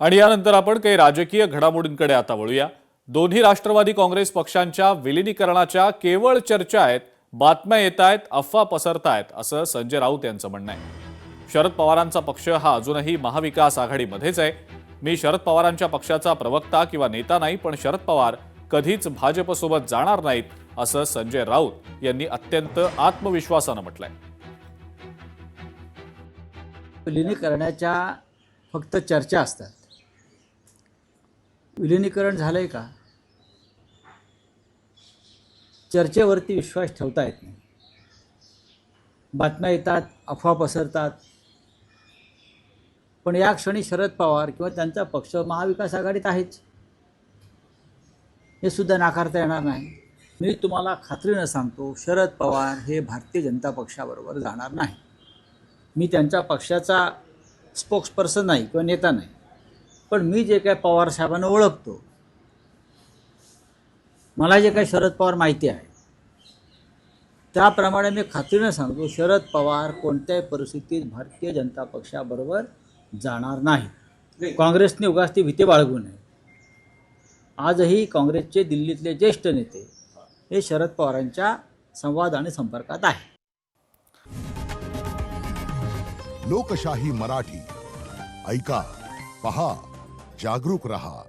आणि यानंतर आपण काही राजकीय घडामोडींकडे आता वळूया। दोन्ही राष्ट्रवादी काँग्रेस पक्षांच्या विलीनीकरणाच्या केवळ चर्चा आहेत, बातम्या येत आहेत, अफवा पसरतायत असं संजय राऊत यांचं म्हणणं आहे। शरद पवारांचा पक्ष हा अजूनही महाविकास आघाडीमध्येच आहे। मी शरद पवारांच्या पक्षाचा प्रवक्ता किंवा नेता नाही, पण शरद पवार कधीच भाजपसोबत जाणार नाहीत असं संजय राऊत यांनी अत्यंत आत्मविश्वासानं म्हटलंय। विलीनीकरणाच्या फक्त चर्चा असतात। विलीनीकरण झालंय का? चर्चेवरती विश्वास ठेवता येत नाही। बातम्या येतात, अफवा पसरतात, पण या क्षणी शरद पवार किंवा त्यांचा पक्ष महाविकास आघाडीत आहेच, हे सुद्धा नाकारता येणार नाही। मी तुम्हाला खात्रीनं सांगतो, शरद पवार हे भारतीय जनता पक्षाबरोबर जाणार नाही। मी त्यांच्या पक्षाचा स्पोक्सपर्सन नाही किंवा नेता नाही, पण मी जे काय पवार साहेबांना ओळखतो, मला जे काही शरद पवार माहिती आहे, त्याप्रमाणे मी खात्रीनं सांगतो, शरद पवार कोणत्याही परिस्थितीत भारतीय जनता पक्षाबरोबर जाणार नाही। काँग्रेसने उगाच ती भीती बाळगू नये। आजही काँग्रेसचे दिल्लीतले ज्येष्ठ नेते हे शरद पवारांच्या संवाद आणि संपर्कात आहे। लोकशाही मराठी ऐका, पहा, जागरूक रहा।